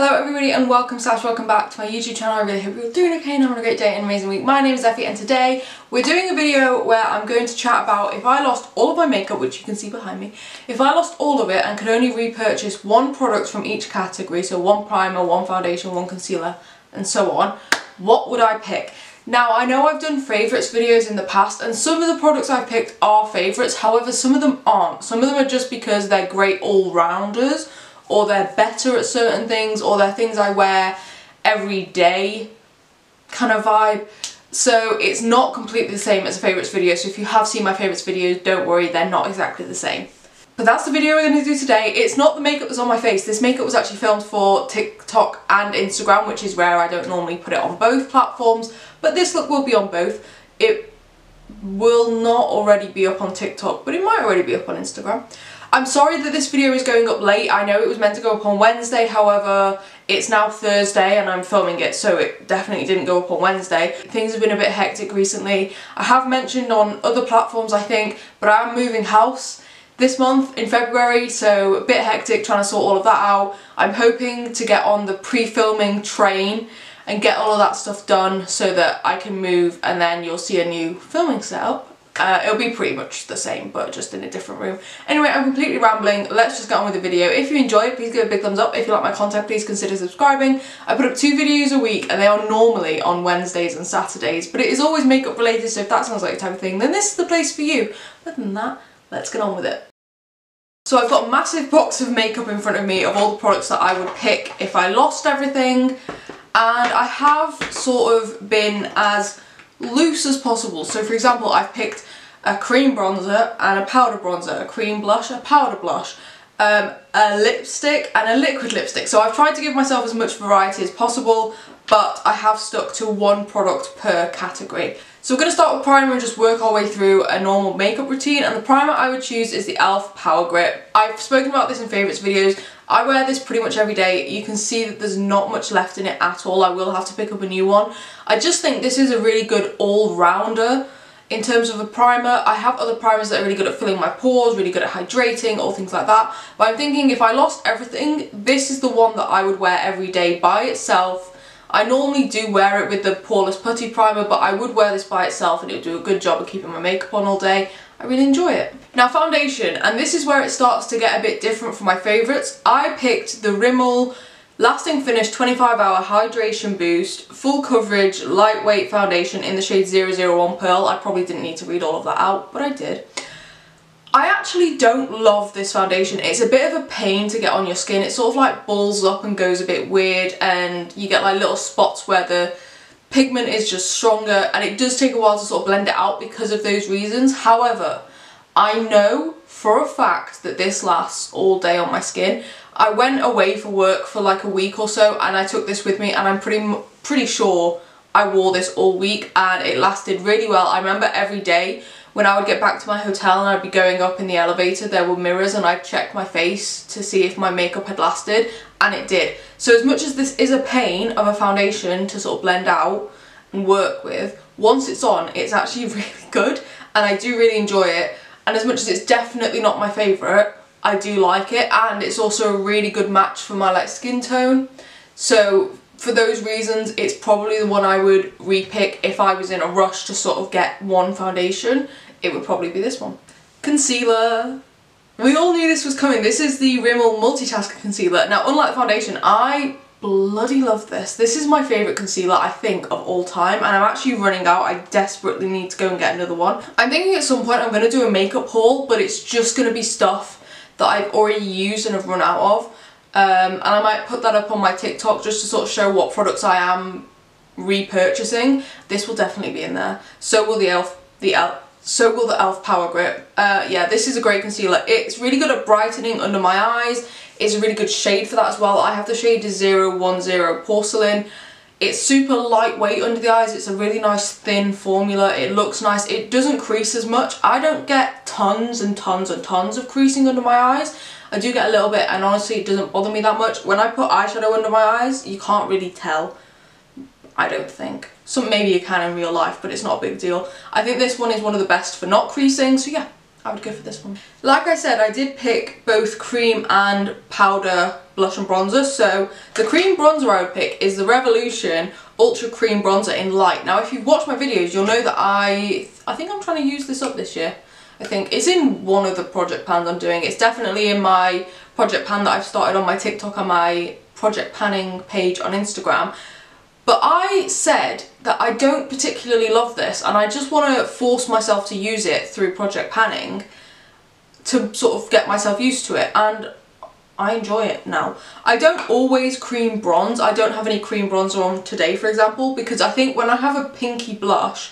Hello everybody and welcome back to my YouTube channel. I really hope you're doing okay and having a great day and an amazing week. My name is Effie and today we're doing a video where I'm going to chat about if I lost all of my makeup, which you can see behind me, if I lost all of it and could only repurchase one product from each category, so one primer, one foundation, one concealer and so on, what would I pick? Now I know I've done favourites videos in the past and some of the products I've picked are favourites, however some of them aren't. Some of them are just because they're great all-rounders, or they're better at certain things, or they're things I wear every day kind of vibe. So it's not completely the same as a favourites video, so if you have seen my favourites videos, don't worry, they're not exactly the same. But that's the video we're going to do today. It's not the makeup that's on my face. This makeup was actually filmed for TikTok and Instagram, which is where I don't normally put it on both platforms, but this look will be on both. It will not already be up on TikTok, but it might already be up on Instagram. I'm sorry that this video is going up late. I know it was meant to go up on Wednesday, however it's now Thursday and I'm filming it, so it definitely didn't go up on Wednesday. Things have been a bit hectic recently. I have mentioned on other platforms I think, but I am moving house this month in February, so a bit hectic trying to sort all of that out. I'm hoping to get on the pre-filming train and get all of that stuff done so that I can move and then you'll see a new filming setup. It'll be pretty much the same, but just in a different room. Anyway, I'm completely rambling. Let's just get on with the video. If you enjoy it, please give a big thumbs up. If you like my content, please consider subscribing. I put up 2 videos a week and they are normally on Wednesdays and Saturdays, but it is always makeup related, so if that sounds like the type of thing, then this is the place for you. Other than that, let's get on with it. So I've got a massive box of makeup in front of me of all the products that I would pick if I lost everything, and I have sort of been as loose as possible. So for example, I've picked a cream bronzer and a powder bronzer, a cream blush, a powder blush, a lipstick and a liquid lipstick. So I've tried to give myself as much variety as possible, but I have stuck to one product per category. So we're going to start with primer and just work our way through a normal makeup routine, and the primer I would choose is the e.l.f. Power Grip. I've spoken about this in favourites videos. I wear this pretty much every day. You can see that there's not much left in it at all. I will have to pick up a new one. I just think this is a really good all-rounder in terms of a primer. I have other primers that are really good at filling my pores, really good at hydrating, all things like that. But I'm thinking if I lost everything, this is the one that I would wear every day by itself. I normally do wear it with the Poreless Putty Primer, but I would wear this by itself and it would do a good job of keeping my makeup on all day. I really enjoy it. Now foundation, and this is where it starts to get a bit different from my favourites. I picked the Rimmel Lasting Finish 25-Hour Hydration Boost Full Coverage Lightweight Foundation in the shade 001 Pearl. I probably didn't need to read all of that out, but I did. I actually don't love this foundation. It's a bit of a pain to get on your skin. It sort of like balls up and goes a bit weird, and you get like little spots where the pigment is just stronger, and it does take a while to sort of blend it out because of those reasons. However, I know for a fact that this lasts all day on my skin. I went away for work for like a week or so and I took this with me, and I'm pretty sure I wore this all week and it lasted really well. I remember every day when I would get back to my hotel and I'd be going up in the elevator, there were mirrors and I'd check my face to see if my makeup had lasted, and it did. So as much as this is a pain of a foundation to sort of blend out and work with, once it's on, it's actually really good and I do really enjoy it. And as much as it's definitely not my favourite, I do like it, and it's also a really good match for my like skin tone. So for those reasons, it's probably the one I would repick if I was in a rush to sort of get one foundation. It would probably be this one. Concealer. We all knew this was coming. This is the Rimmel Multitasker Concealer. Now, unlike the foundation, I bloody love this. This is my favourite concealer, I think, of all time, and I'm actually running out. I desperately need to go and get another one. I'm thinking at some point I'm going to do a makeup haul, but it's just going to be stuff that I've already used and have run out of. And I might put that up on my TikTok just to sort of show what products I am repurchasing. This will definitely be in there. So will the e.l.f. Power Grip. Yeah, this is a great concealer. It's really good at brightening under my eyes. It's a really good shade for that as well. I have the shade 010 Porcelain. It's super lightweight under the eyes. It's a really nice thin formula. It looks nice. It doesn't crease as much. I don't get tons and tons and tons of creasing under my eyes. I do get a little bit, and honestly it doesn't bother me that much. When I put eyeshadow under my eyes, you can't really tell, I don't think. Maybe you can in real life, but it's not a big deal. I think this one is one of the best for not creasing, so yeah, I would go for this one. Like I said, I did pick both cream and powder blush and bronzer. So the cream bronzer I would pick is the Revolution Ultra Cream Bronzer in Light. Now if you've watched my videos, you'll know that I think I'm trying to use this up this year. I think it's in one of the project pans I'm doing. It's definitely in my project pan that I've started on my TikTok and my project panning page on Instagram. But I said that I don't particularly love this and I just want to force myself to use it through project panning to sort of get myself used to it, and I enjoy it now. I don't always cream bronze. I don't have any cream bronzer on today, for example, because I think when I have a pinky blush,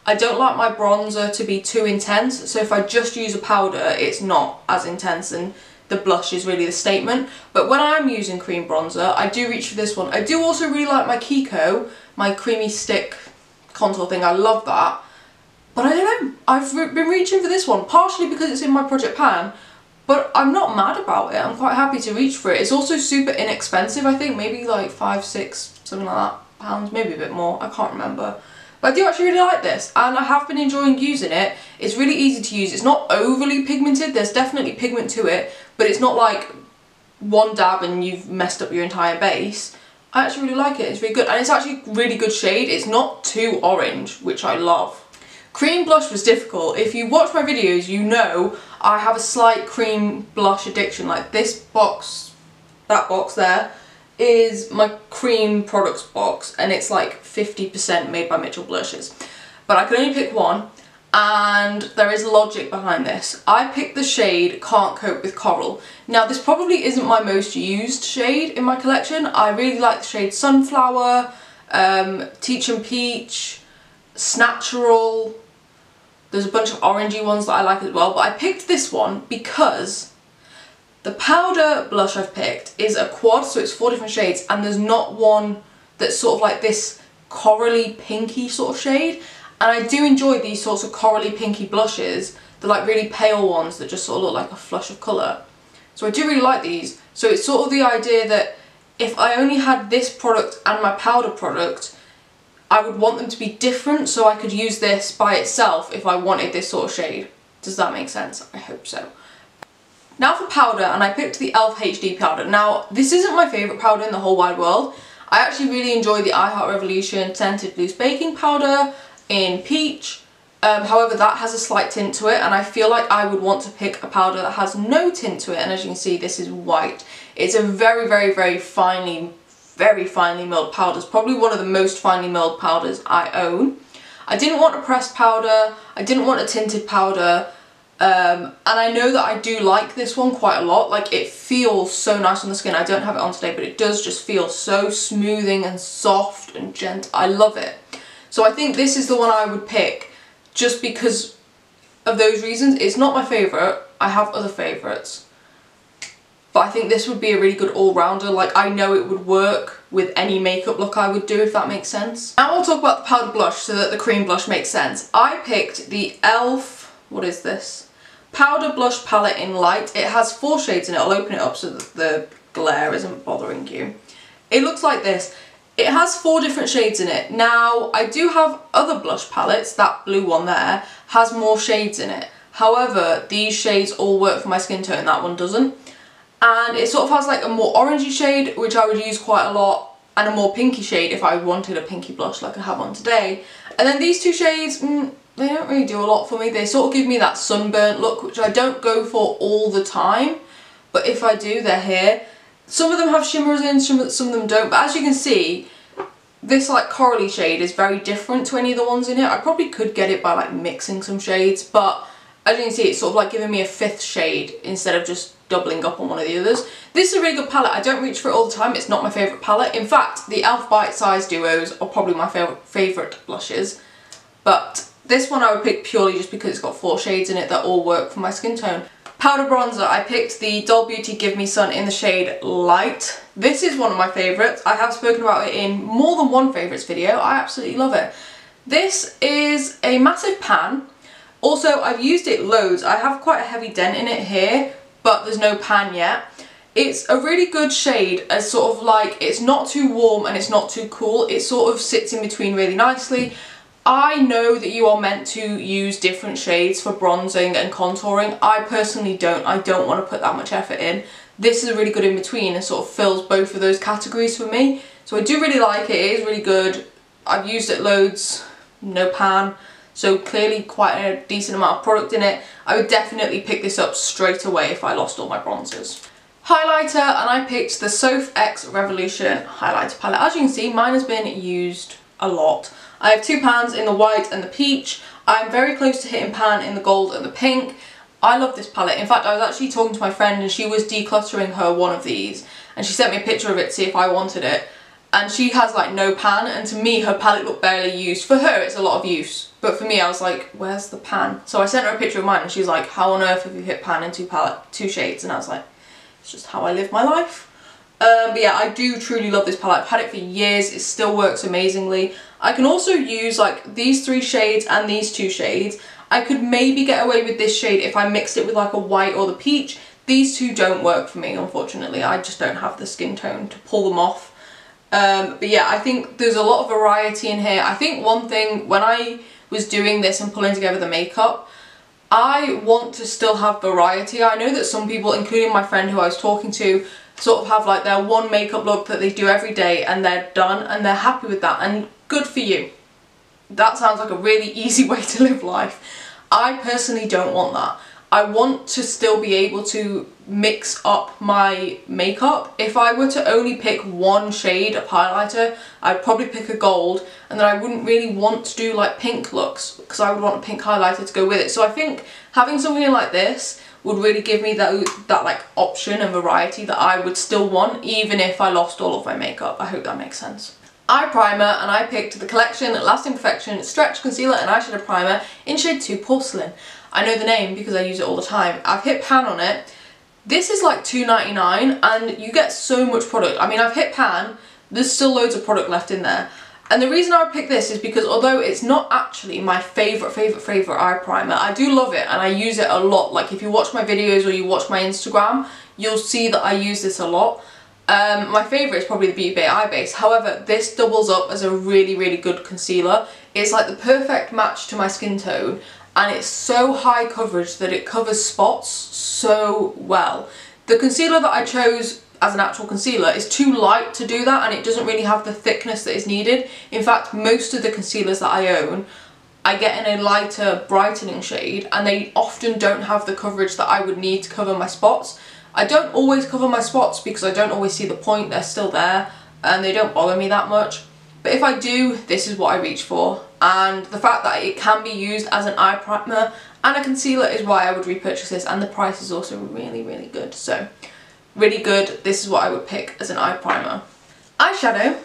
I don't like my bronzer to be too intense. So if I just use a powder, it's not as intense and the blush is really the statement. But when I'm using cream bronzer, I do reach for this one. I do also really like my Kiko, my creamy stick contour thing. I love that. But I don't know, I've been reaching for this one, partially because it's in my project pan, but I'm not mad about it. I'm quite happy to reach for it. It's also super inexpensive, I think, maybe like 5, 6, something like that, pounds, maybe a bit more, I can't remember. But I do actually really like this, and I have been enjoying using it. It's really easy to use. It's not overly pigmented. There's definitely pigment to it, but it's not like one dab and you've messed up your entire base. I actually really like it. It's really good, and it's actually a really good shade. It's not too orange, which I love. Cream blush was difficult. If you watch my videos, you know I have a slight cream blush addiction. Like this box, that box there, is my cream products box, and it's like 50% Made by Mitchell blushes. But I could only pick one, and there is logic behind this. I picked the shade Can't Cope with Coral. Now this probably isn't my most used shade in my collection. I really like the shade Sunflower, Teach and Peach, Snatchural. There's a bunch of orangey ones that I like as well, but I picked this one because the powder blush I've picked is a quad, so it's 4 different shades, and there's not one that's sort of like this corally pinky sort of shade. And I do enjoy these sorts of corally pinky blushes, the like really pale ones that just sort of look like a flush of colour. So I do really like these. So it's sort of the idea that if I only had this product and my powder product, I would want them to be different, so I could use this by itself if I wanted this sort of shade. Does that make sense? I hope so. Now for powder, and I picked the e.l.f. HD powder. Now, this isn't my favourite powder in the whole wide world. I actually really enjoy the I Heart Revolution Scented Loose Baking Powder in Peach. However, that has a slight tint to it, and I feel like I would want to pick a powder that has no tint to it, and as you can see, this is white. It's a very, very, very finely milled powder. It's probably one of the most finely milled powders I own. I didn't want a pressed powder, I didn't want a tinted powder, and I know that I do like this one quite a lot. Like, it feels so nice on the skin. I don't have it on today, but it does just feel so smoothing and soft and gentle. I love it. So I think this is the one I would pick just because of those reasons. It's not my favourite, I have other favourites. But I think this would be a really good all-rounder. Like, I know it would work with any makeup look I would do, if that makes sense. Now I'll talk about the powder blush so that the cream blush makes sense. I picked the e.l.f. what is this? Powder Blush Palette in Light. It has 4 shades in it. I'll open it up so that the glare isn't bothering you. It looks like this. It has 4 different shades in it. Now, I do have other blush palettes. That blue one there has more shades in it. However, these shades all work for my skin tone, that one doesn't. And it sort of has like a more orangey shade, which I would use quite a lot, and a more pinky shade if I wanted a pinky blush like I have on today. And then these 2 shades, they don't really do a lot for me. They sort of give me that sunburnt look, which I don't go for all the time, but if I do, they're here. Some of them have shimmers in, some of them don't, but as you can see, this like corally shade is very different to any of the ones in it. I probably could get it by like mixing some shades, but as you can see, it's sort of like giving me a 5th shade instead of just doubling up on one of the others. This is a really good palette. I don't reach for it all the time. It's not my favourite palette. In fact, the e.l.f. Bite Size Duos are probably my favourite blushes, but this one I would pick purely just because it's got 4 shades in it that all work for my skin tone. Powder bronzer, I picked the Doll Beauty Give Me Sun in the shade Light. This is one of my favourites. I have spoken about it in more than one favourites video. I absolutely love it. This is a massive pan. Also, I've used it loads. I have quite a heavy dent in it here, but there's no pan yet. It's a really good shade as sort of like, it's not too warm and it's not too cool. It sort of sits in between really nicely. I know that you are meant to use different shades for bronzing and contouring. I personally don't. I don't want to put that much effort in. This is a really good in between and sort of fills both of those categories for me. So I do really like it. It is really good. I've used it loads, no pan. So clearly quite a decent amount of product in it. I would definitely pick this up straight away if I lost all my bronzers. Highlighter, and I picked the Soph X Revolution highlighter palette. As you can see, mine has been used a lot. I have two pans in the white and the peach. I'm very close to hitting pan in the gold and the pink. I love this palette. In fact, I was actually talking to my friend and she was decluttering her one of these and she sent me a picture of it to see if I wanted it. And she has like no pan, and to me her palette looked barely used. For her it's a lot of use, but for me I was like, where's the pan? So I sent her a picture of mine and she's like, how on earth have you hit pan in two shades? And I was like, it's just how I live my life. But yeah, I do truly love this palette. I've had it for years. It still works amazingly. I can also use like these three shades and these two shades. I could maybe get away with this shade if I mixed it with like a white or the peach. These two don't work for me, unfortunately. I just don't have the skin tone to pull them off. But yeah, I think there's a lot of variety in here. I think one thing, when I was doing this and pulling together the makeup, I want to still have variety. I know that some people, including my friend who I was talking to, sort of have like their one makeup look that they do every day and they're done and they're happy with that, and good for you. That sounds like a really easy way to live life. I personally don't want that. I want to still be able to mix up my makeup. If I were to only pick one shade of highlighter, I'd probably pick a gold, and then I wouldn't really want to do like pink looks because I would want a pink highlighter to go with it. So I think having something like this would really give me that like option and variety that I would still want even if I lost all of my makeup. I hope that makes sense. Eye primer, and I picked the Collection Lasting Perfection Stretch Concealer and Eyeshadow Primer in shade 2 Porcelain. I know the name because I use it all the time. I've hit pan on it. This is like $2.99 and you get so much product. I mean, I've hit pan, there's still loads of product left in there. And the reason I would pick this is because although it's not actually my favourite eye primer, I do love it and I use it a lot. Like if you watch my videos or you watch my Instagram, you'll see that I use this a lot. My favourite is probably the Beauty Bay Eye Base. However, this doubles up as a really, really good concealer. It's like the perfect match to my skin tone, and it's so high coverage that it covers spots so well. The concealer that I chose as an actual concealer is too light to do that, and it doesn't really have the thickness that is needed. In fact, most of the concealers that I own, I get in a lighter brightening shade, and they often don't have the coverage that I would need to cover my spots. I don't always cover my spots because I don't always see the point. They're still there and they don't bother me that much. But if I do, this is what I reach for. And the fact that it can be used as an eye primer and a concealer is why I would repurchase this, and the price is also really, really good. So really good. This is what I would pick as an eye primer. Eyeshadow.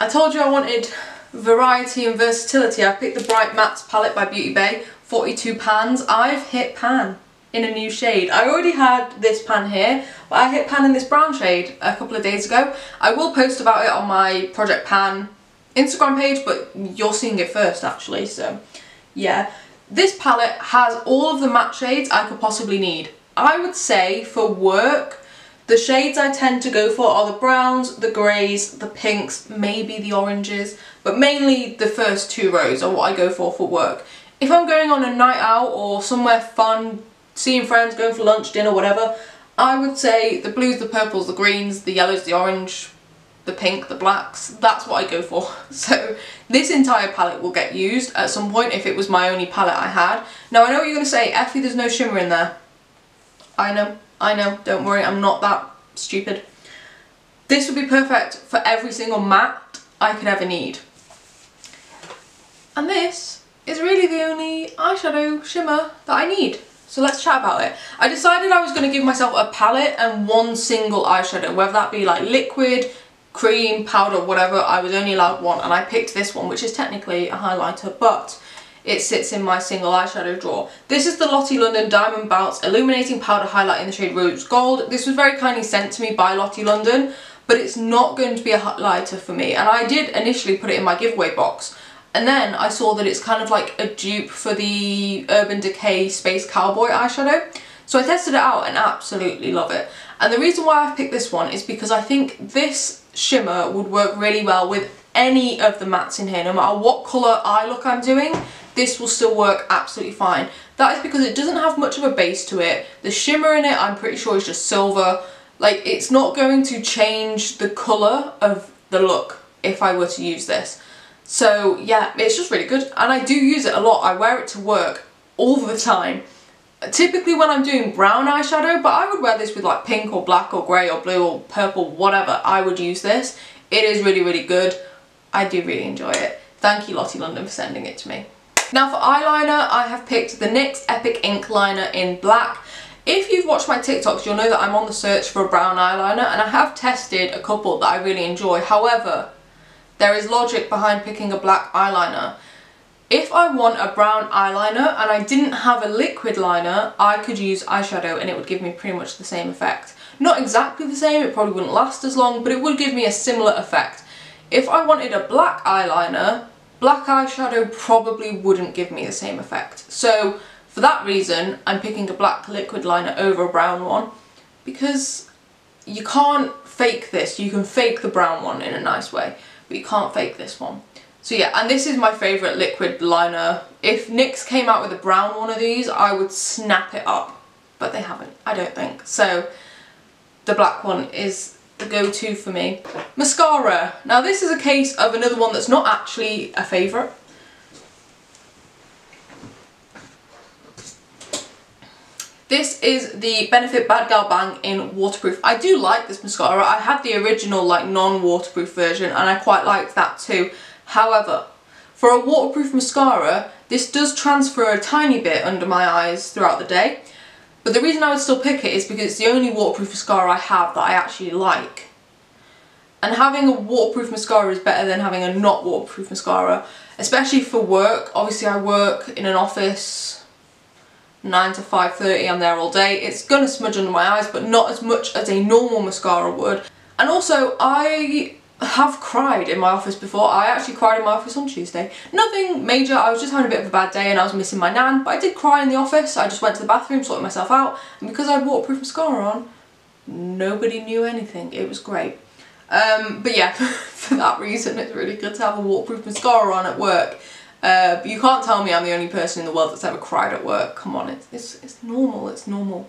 I told you I wanted variety and versatility. I picked the Bright Mattes palette by Beauty Bay, 42 pans. I've hit pan in a new shade. I already had this pan here, but I hit pan in this brown shade a couple of days ago. I will post about it on my Project Pan Instagram page, but you're seeing it first actually, so yeah. This palette has all of the matte shades I could possibly need. I would say for work, the shades I tend to go for are the browns, the greys, the pinks, maybe the oranges, but mainly the first two rows are what I go for work. If I'm going on a night out or somewhere fun, seeing friends, going for lunch, dinner, whatever, I would say the blues, the purples, the greens, the yellows, the orange, the pink, the blacks, that's what I go for. So this entire palette will get used at some point if it was my only palette I had. Now I know what you're going to say, Effie, there's no shimmer in there. I know, don't worry, I'm not that stupid. This would be perfect for every single matte I could ever need. And this is really the only eyeshadow shimmer that I need. So let's chat about it. I decided I was going to give myself a palette and one single eyeshadow, whether that be like liquid, cream, powder, whatever. I was only allowed one, and I picked this one, which is technically a highlighter, but it sits in my single eyeshadow drawer. This is the Lottie London Diamond Bounce Illuminating Powder Highlight in the shade Rose Gold. This was very kindly sent to me by Lottie London, but it's not going to be a highlighter for me, and I did initially put it in my giveaway box. And then I saw that it's kind of like a dupe for the Urban Decay Space Cowboy eyeshadow. So I tested it out and absolutely love it. And the reason why I've picked this one is because I think this shimmer would work really well with any of the mattes in here, no matter what colour eye look I'm doing, this will still work absolutely fine. That is because it doesn't have much of a base to it. The shimmer in it, I'm pretty sure, is just silver. Like, it's not going to change the colour of the look if I were to use this. So yeah, it's just really good, and I do use it a lot. I wear it to work all the time. Typically when I'm doing brown eyeshadow, but I would wear this with like pink or black or grey or blue or purple, whatever, I would use this. It is really, really good. I do really enjoy it. Thank you, Lottie London, for sending it to me. Now for eyeliner, I have picked the NYX Epic Ink Liner in black. If you've watched my TikToks, you'll know that I'm on the search for a brown eyeliner, and I have tested a couple that I really enjoy. However, there is logic behind picking a black eyeliner. If I want a brown eyeliner and I didn't have a liquid liner, I could use eyeshadow and it would give me pretty much the same effect. Not exactly the same, it probably wouldn't last as long, but it would give me a similar effect. If I wanted a black eyeliner, black eyeshadow probably wouldn't give me the same effect. So for that reason, I'm picking a black liquid liner over a brown one, because you can't fake this. You can fake the brown one in a nice way, but you can't fake this one. So yeah, and this is my favourite liquid liner. If NYX came out with a brown one of these, I would snap it up, but they haven't, I don't think. So the black one is the go-to for me. Mascara. Now this is a case of another one that's not actually a favourite. This is the Benefit Bad Gal Bang in Waterproof. I do like this mascara. I had the original like non-waterproof version and I quite liked that too. However, for a waterproof mascara, this does transfer a tiny bit under my eyes throughout the day. But the reason I would still pick it is because it's the only waterproof mascara I have that I actually like. And having a waterproof mascara is better than having a not waterproof mascara, especially for work. Obviously I work in an office 9 to 5:30, I'm there all day. It's gonna smudge under my eyes, but not as much as a normal mascara would. And also, I have cried in my office before. I actually cried in my office on Tuesday. Nothing major, I was just having a bit of a bad day and I was missing my nan, but I did cry in the office. I just went to the bathroom, sorted myself out, and because I had waterproof mascara on, nobody knew anything. It was great. But yeah, for that reason, it's really good to have a waterproof mascara on at work. But you can't tell me I'm the only person in the world that's ever cried at work. Come on, it's normal, it's normal.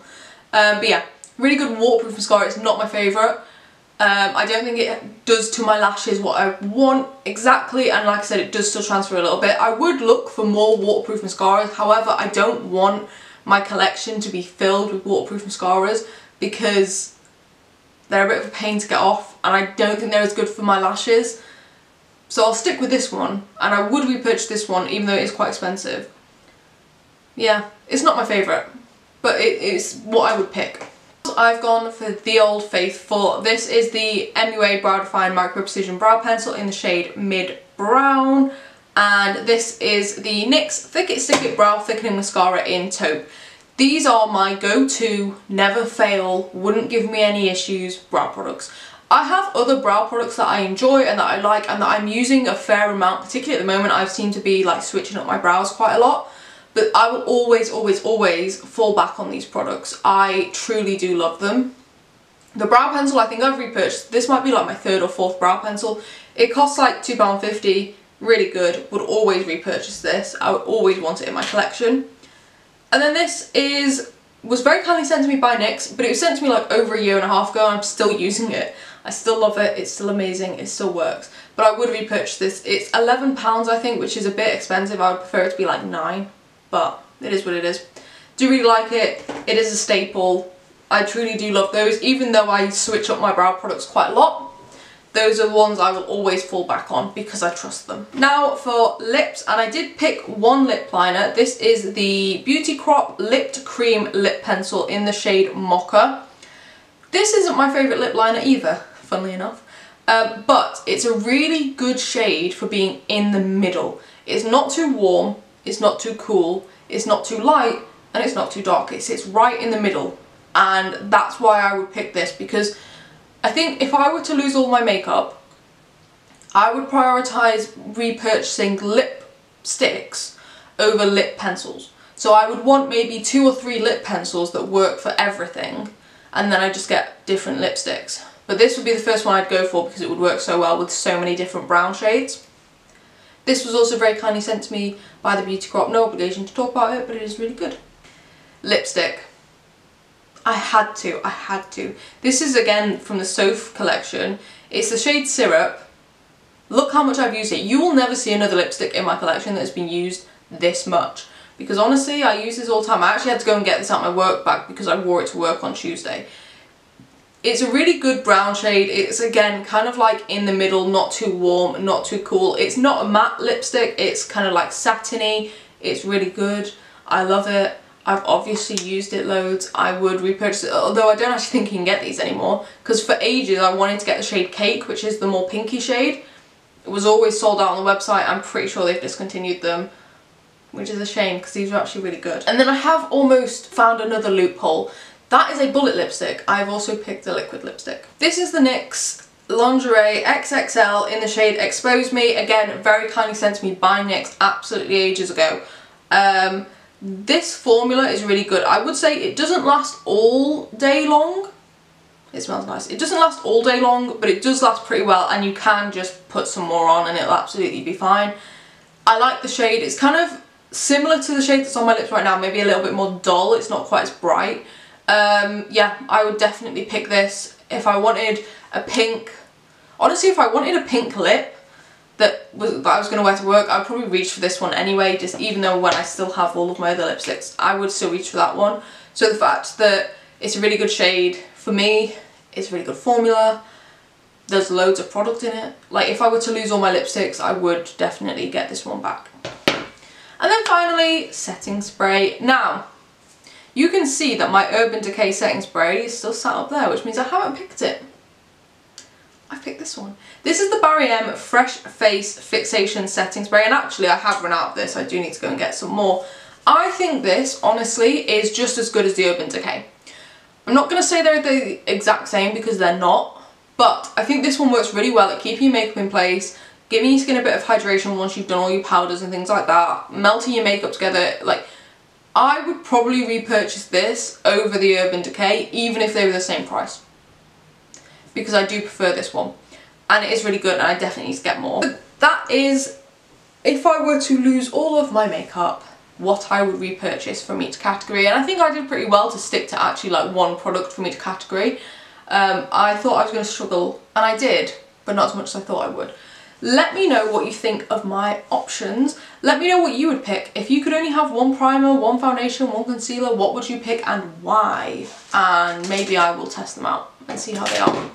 But yeah, really good waterproof mascara. It's not my favourite. I don't think it does to my lashes what I want exactly, and like I said, it does still transfer a little bit. I would look for more waterproof mascaras, however, I don't want my collection to be filled with waterproof mascaras because they're a bit of a pain to get off and I don't think they're as good for my lashes. So I'll stick with this one, and I would repurchase this one even though it is quite expensive. Yeah, it's not my favourite, but it's what I would pick. I've gone for The Old Faithful. This is the MUA Brow Define Micro Precision Brow Pencil in the shade Mid Brown, and this is the NYX Thick It Stick It Brow Thickening Mascara in Taupe. These are my go-to, never fail, wouldn't give me any issues brow products. I have other brow products that I enjoy and that I like and that I'm using a fair amount, particularly at the moment. I've seemed to be like switching up my brows quite a lot. But I will always, always, always fall back on these products. I truly do love them. The brow pencil I think I've repurchased. This might be like my third or fourth brow pencil. It costs like £2.50, really good. Would always repurchase this. I would always want it in my collection. And then this was very kindly sent to me by NYX, but it was sent to me like over a year and a half ago and I'm still using it. I still love it, it's still amazing, it still works. But I would repurchase this. It's £11 I think, which is a bit expensive. I would prefer it to be like £9. But it is what it is. Do really like it. It is a staple. I truly do love those, even though I switch up my brow products quite a lot. Those are the ones I will always fall back on because I trust them. Now for lips, and I did pick one lip liner. This is the Beauty Crop Lipped Cream Lip Pencil in the shade Mocha. This isn't my favourite lip liner either, funnily enough. But it's a really good shade for being in the middle. It's not too warm. It's not too cool, it's not too light, and it's not too dark. It sits right in the middle, and that's why I would pick this, because I think if I were to lose all my makeup, I would prioritise repurchasing lipsticks over lip pencils. So I would want maybe 2 or 3 lip pencils that work for everything, and then I just get different lipsticks. but this would be the first one I'd go for because it would work so well with so many different brown shades. This was also very kindly sent to me by the Beauty Co-op, no obligation to talk about it, but it is really good. Lipstick. I had to. This is again from the Soph collection. It's the shade Syrup. Look how much I've used it. You will never see another lipstick in my collection that has been used this much. Because honestly, I use this all the time. I actually had to go and get this out of my work bag because I wore it to work on Tuesday. It's a really good brown shade. It's again kind of like in the middle, not too warm, not too cool. It's not a matte lipstick, it's kind of like satiny. It's really good. I love it. I've obviously used it loads. I would repurchase it, although I don't actually think you can get these anymore, because for ages I wanted to get the shade Cake, which is the more pinky shade. It was always sold out on the website. I'm pretty sure they've discontinued them, which is a shame because these are actually really good. And then I have almost found another loophole. That is a bullet lipstick. I've also picked a liquid lipstick. This is the NYX Lingerie XXL in the shade Expose Me. Again, very kindly sent to me by NYX absolutely ages ago. This formula is really good. I would say it doesn't last all day long. It smells nice. It doesn't last all day long, but it does last pretty well, and you can just put some more on and it'll absolutely be fine. I like the shade. It's kind of similar to the shade that's on my lips right now, maybe a little bit more dull. It's not quite as bright. Yeah, I would definitely pick this if I wanted a pink. Honestly, if I wanted a pink lip that I was going to wear to work, I'd probably reach for this one anyway, just even though when I still have all of my other lipsticks, I would still reach for that one. So the fact that it's a really good shade, for me, it's a really good formula. There's loads of product in it. Like, if I were to lose all my lipsticks, I would definitely get this one back. And then finally, setting spray. Now, you can see that my Urban Decay setting spray is still sat up there, which means I haven't picked it. I picked this one. This is the Barry M Fresh Face Fixation Setting Spray, and actually I have run out of this. I do need to go and get some more. I think this, honestly, is just as good as the Urban Decay. I'm not going to say they're the exact same because they're not, but I think this one works really well at keeping your makeup in place, giving your skin a bit of hydration once you've done all your powders and things like that, melting your makeup together. Like, I would probably repurchase this over the Urban Decay, even if they were the same price, because I do prefer this one, and it is really good, and I definitely need to get more. But that is, if I were to lose all of my makeup, what I would repurchase from each category. And I think I did pretty well to stick to actually like one product from each category. I thought I was going to struggle, and I did, but not as much as I thought I would. Let me know what you think of my options. Let me know what you would pick. If you could only have one primer, one foundation, one concealer, what would you pick and why? And maybe I will test them out and see how they are.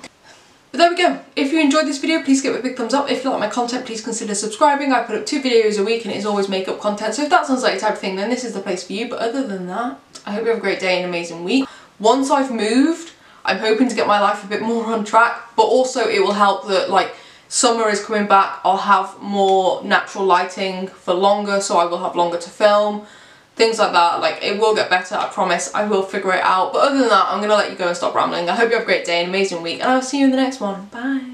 But there we go. If you enjoyed this video, please give it a big thumbs up. If you like my content, please consider subscribing. I put up 2 videos a week and it is always makeup content. So if that sounds like your type of thing, then this is the place for you. But other than that, I hope you have a great day and an amazing week. Once I've moved, I'm hoping to get my life a bit more on track, but also it will help that like summer is coming back. I'll have more natural lighting for longer, so I will have longer to film. Things like that. Like, it will get better, I promise. I will figure it out. But other than that, I'm going to let you go and stop rambling. I hope you have a great day, an amazing week, and I'll see you in the next one. Bye.